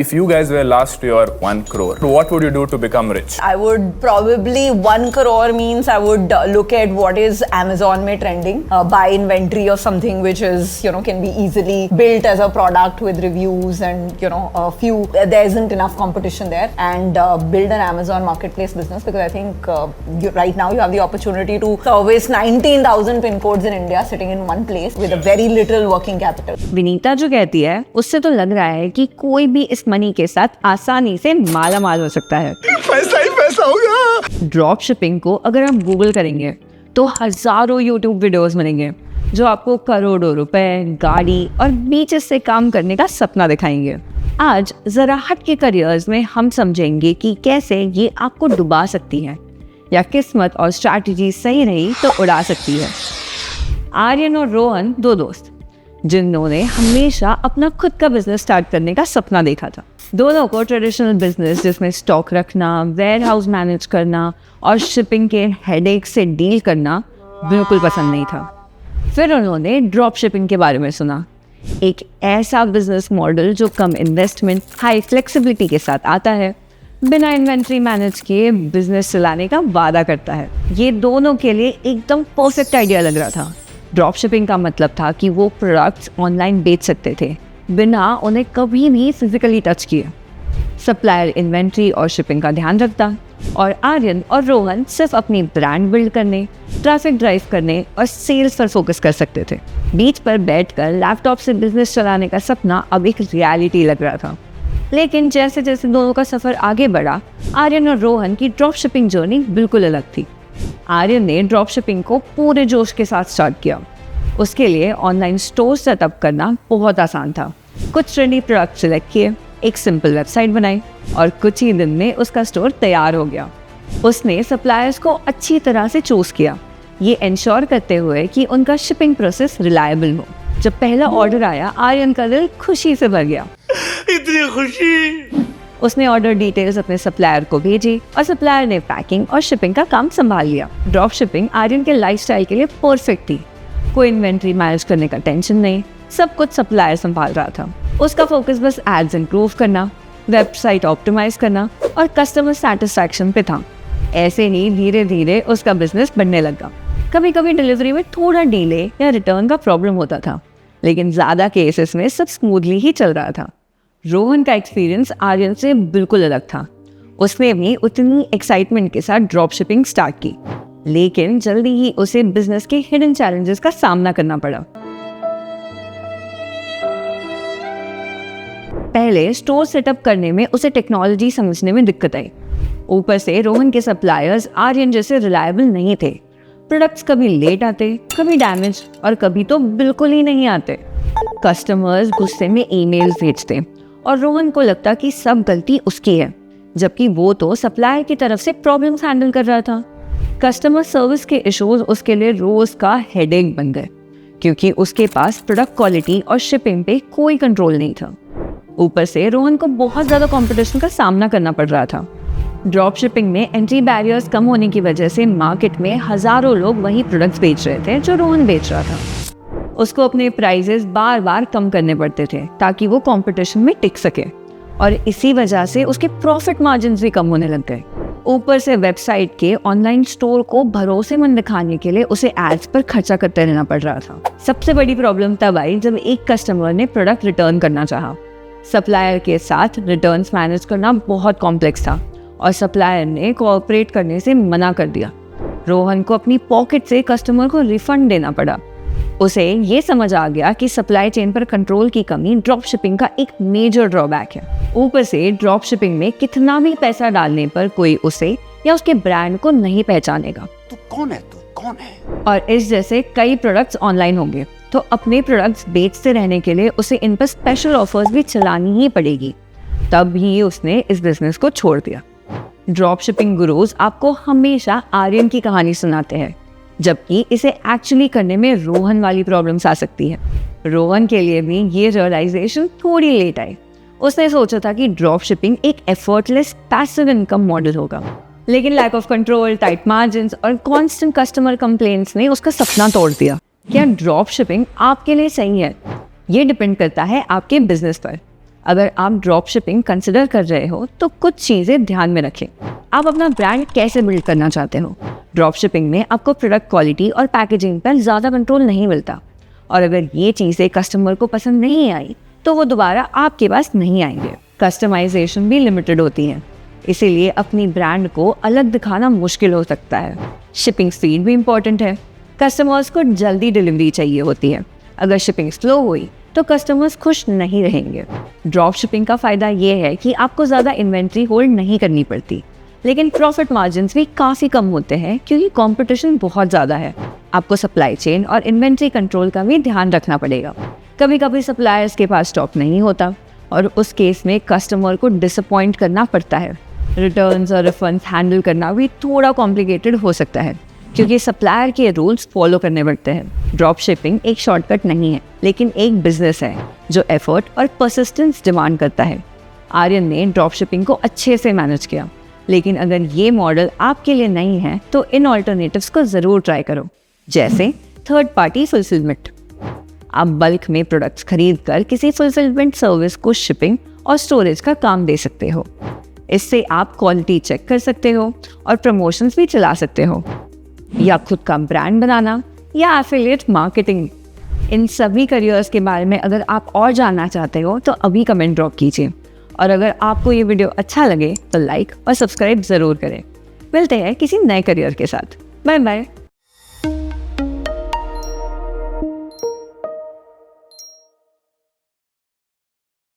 If you guys were last your 1 crore, what would you do to become rich? I would probably 1 crore means I would look at what is Amazon में trending, buy inventory of something which is, can be easily built as a product with reviews and, there isn't enough competition there, and build an Amazon marketplace business, because I think right now you have the opportunity to service 19,000 pin codes in India sitting in one place with a very little working capital. Vinita जो कहती है उससे तो लग रहा है कि कोई भी इस मनी के साथ आसानी से माला माल हो सकता है। पैसा ही पैसा होगा। ड्रॉप शिपिंग को अगर आप गूगल करेंगे तो हजारों यूट्यूब वीडियोस बनेंगे जो आपको करोड़ों रुपए, गाड़ी और बीचेस से काम करने का सपना दिखाएंगे। आज जरा हट के करियर्स में हम समझेंगे कि कैसे ये आपको डुबा सकती है या किस्मत और स्ट्रैटेजी सही रही तो उड़ा सकती है। आर्यन और रोहन दो दोस्त जिन्होंने हमेशा अपना खुद का बिजनेस स्टार्ट करने का सपना देखा था। दोनों को ट्रेडिशनल बिजनेस जिसमें स्टॉक रखना, वेयर हाउस मैनेज करना और शिपिंग के हेडेक से डील करना बिल्कुल पसंद नहीं था। फिर उन्होंने ड्रॉप शिपिंग के बारे में सुना, एक ऐसा बिजनेस मॉडल जो कम इन्वेस्टमेंट, हाई फ्लेक्सिबिलिटी के साथ आता है, बिना इन्वेंट्री मैनेज किए बिजनेस चलाने का वादा करता है। ये दोनों के लिए एकदम परफेक्ट आइडिया लग रहा था। ड्रॉप शिपिंग का मतलब था कि वो प्रोडक्ट्स ऑनलाइन बेच सकते थे बिना उन्हें कभी भी फिजिकली टच किए। सप्लायर इन्वेंट्री और शिपिंग का ध्यान रखता और आर्यन और रोहन सिर्फ अपनी ब्रांड बिल्ड करने, ट्रैफिक ड्राइव करने और सेल्स पर फोकस कर सकते थे। बीच पर बैठकर लैपटॉप से बिजनेस चलाने का सपना अब एक रियलिटी लग रहा था। लेकिन जैसे जैसे दोनों का सफ़र आगे बढ़ा, आर्यन और रोहन की ड्रॉप शिपिंग जर्नी बिल्कुल अलग थी। आर्यन ने ड्रॉप शिपिंग को पूरे जोश के साथ स्टार्ट किया। उसके लिए ऑनलाइन स्टोर सेटअप करना बहुत आसान था। कुछ ट्रेंडी प्रोडक्ट सिलेक्ट किए, एक सिंपल वेबसाइट बनाई और कुछ ही दिन में उसका स्टोर तैयार हो गया। उसने सप्लायर्स को अच्छी तरह से चूज किया, ये इंश्योर करते हुए कि उनका शिपिंग प्रोसेस रिलायबल हो। जब पहला ऑर्डर आया, आर्यन का दिल खुशी से भर गया। इतनी खुशी। उसने ऑर्डर डिटेल्स अपने सप्लायर को भेजी और सप्लायर ने पैकिंग और शिपिंग का काम संभाल लिया। ड्रॉप शिपिंग आर्यन के लाइफस्टाइल के लिए परफेक्ट थी। कोई इन्वेंट्री मैनेज करने का टेंशन नहीं, सब कुछ सप्लायर संभाल रहा था। उसका फोकस बस एड्स इंप्रूव करना, वेबसाइट ऑप्टिमाइज करना और कस्टमर सेटिस्फैक्शन पे था। ऐसे ही धीरे धीरे उसका बिजनेस बढ़ने लगा। कभी कभी डिलीवरी में थोड़ा डिले या रिटर्न का प्रॉब्लम होता था, लेकिन ज़्यादा केसेस में सब स्मूथली ही चल रहा था। रोहन का एक्सपीरियंस आर्यन से बिल्कुल अलग था। उसने भी उतनी एक्साइटमेंट के साथ ड्रॉप शिपिंग स्टार्ट की, लेकिन जल्दी ही उसे बिजनेस के हिडन चैलेंजेस का सामना करना पड़ा। पहले स्टोर सेटअप करने में उसे टेक्नोलॉजी समझने में दिक्कत आई। ऊपर से रोहन के सप्लायर्स आर्यन जैसे रिलायबल नहीं थे। प्रोडक्ट्स कभी लेट आते, कभी डैमेज और कभी तो बिल्कुल ही नहीं आते। कस्टमर्स गुस्से में ईमेल्स भेजते और रोहन को लगता कि सब गलती उसकी है, जबकि वो तो सप्लायर की तरफ से प्रॉब्लम्स हैंडल कर रहा था। कस्टमर सर्विस के इश्यूज उसके लिए रोज का हेडेक बन गए, क्योंकि उसके पास प्रोडक्ट क्वालिटी और शिपिंग पे कोई कंट्रोल नहीं था। ऊपर से रोहन को बहुत ज़्यादा कंपटीशन का सामना करना पड़ रहा था। ड्रॉप शिपिंग में एंट्री बैरियर्स कम होने की वजह से मार्केट में हज़ारों लोग वही प्रोडक्ट्स बेच रहे थे जो रोहन बेच रहा था। उसको अपने प्राइजेस बार बार कम करने पड़ते थे ताकि वो कंपटीशन में टिक सके, और इसी वजह से उसके प्रॉफिट मार्जिन्स भी कम होने लग गए। ऊपर से वेबसाइट के ऑनलाइन स्टोर को भरोसेमंद दिखाने के लिए उसे एड्स पर खर्चा करते रहना पड़ रहा था। सबसे बड़ी प्रॉब्लम तब आई जब एक कस्टमर ने प्रोडक्ट रिटर्न करना चाहा। सप्लायर के साथ रिटर्न्स मैनेज करना बहुत कॉम्प्लेक्स था और सप्लायर ने कोऑपरेट करने से मना कर दिया। रोहन को अपनी पॉकेट से कस्टमर को रिफंड देना पड़ा। उसे ये समझ आ गया कि सप्लाई चेन पर कंट्रोल की कमी ड्रॉप शिपिंग का एक मेजर ड्रॉबैक है। ऊपर से ड्रॉप शिपिंग में कितना भी पैसा डालने पर कोई उसे या उसके ब्रांड को नहीं पहचानेगा। तू कौन है? और इस जैसे कई प्रोडक्ट्स ऑनलाइन होंगे, तो अपने प्रोडक्ट्स बेचते रहने के लिए उसे इन पर स्पेशल ऑफर्स भी चलानी ही पड़ेगी। तब ही उसने इस बिजनेस को छोड़ दिया। ड्रॉप शिपिंग गुरुज आपको हमेशा आर्यन की कहानी सुनाते हैं, जबकि इसे एक्चुअली करने में रोहन वाली प्रॉब्लम्स आ सकती है। रोहन के लिए भी ये रियलाइजेशन थोड़ी लेट आई। उसने सोचा था कि ड्रॉप शिपिंग एक एफर्टलेस पैसिव इनकम मॉडल होगा, लेकिन lack of control, tight margins और कांस्टेंट कस्टमर कंप्लेंट्स ने उसका सपना तोड़ दिया। क्या ड्रॉप शिपिंग आपके लिए सही है? ये डिपेंड करता है आपके बिजनेस पर। अगर आप ड्रॉप शिपिंग कंसिडर कर रहे हो तो कुछ चीज़ें ध्यान में रखें। आप अपना ब्रांड कैसे बिल्ड करना चाहते हो। ड्रॉप शिपिंग में आपको प्रोडक्ट क्वालिटी और पैकेजिंग पर ज़्यादा कंट्रोल नहीं मिलता, और अगर ये चीज़ें कस्टमर को पसंद नहीं आई तो वो दोबारा आपके पास नहीं आएंगे। कस्टमाइजेशन भी लिमिटेड होती है, इसीलिए अपनी ब्रांड को अलग दिखाना मुश्किल हो सकता है। शिपिंग स्पीड भी इम्पॉर्टेंट है। कस्टमर्स को जल्दी डिलीवरी चाहिए होती है। अगर शिपिंग स्लो हुई तो कस्टमर्स खुश नहीं रहेंगे। ड्रॉप शिपिंग का फ़ायदा ये है कि आपको ज़्यादा इन्वेंट्री होल्ड नहीं करनी पड़ती, लेकिन प्रॉफिट मार्जिन्स भी काफ़ी कम होते हैं क्योंकि कंपटीशन बहुत ज़्यादा है। आपको सप्लाई चेन और इन्वेंट्री कंट्रोल का भी ध्यान रखना पड़ेगा। कभी कभी सप्लायर्स के पास स्टॉक नहीं होता और उस केस में कस्टमर को डिसअपॉइंट करना पड़ता है। रिटर्न्स और रिफंड्स हैंडल करना भी थोड़ा कॉम्प्लिकेटेड हो सकता है क्योंकि सप्लायर के रूल्स फॉलो करने पड़ते हैं। ड्रॉप शिपिंग एक शॉर्टकट नहीं है, लेकिन एक बिजनेस है जो एफर्ट और परसिस्टेंस डिमांड करता है। आर्यन ने ड्रॉप शिपिंग को अच्छे से मैनेज किया, लेकिन अगर ये मॉडल आपके लिए नहीं है तो इन ऑल्टरनेटिव्स को ज़रूर ट्राई करो, जैसे थर्ड पार्टी फुलफिलमेंट। आप बल्क में प्रोडक्ट्स खरीद कर किसी फुलफिलमेंट सर्विस को शिपिंग और स्टोरेज का काम दे सकते हो। इससे आप क्वालिटी चेक कर सकते हो और प्रमोशंस भी चला सकते हो, या खुद का ब्रांड बनाना या एफिलिएट मार्केटिंग। इन सभी करियर्स के बारे में अगर आप और जानना चाहते हो तो अभी कमेंट ड्रॉप कीजिए, और अगर आपको ये वीडियो अच्छा लगे तो लाइक और सब्सक्राइब ज़रूर करें। मिलते हैं किसी नए करियर के साथ। Bye bye.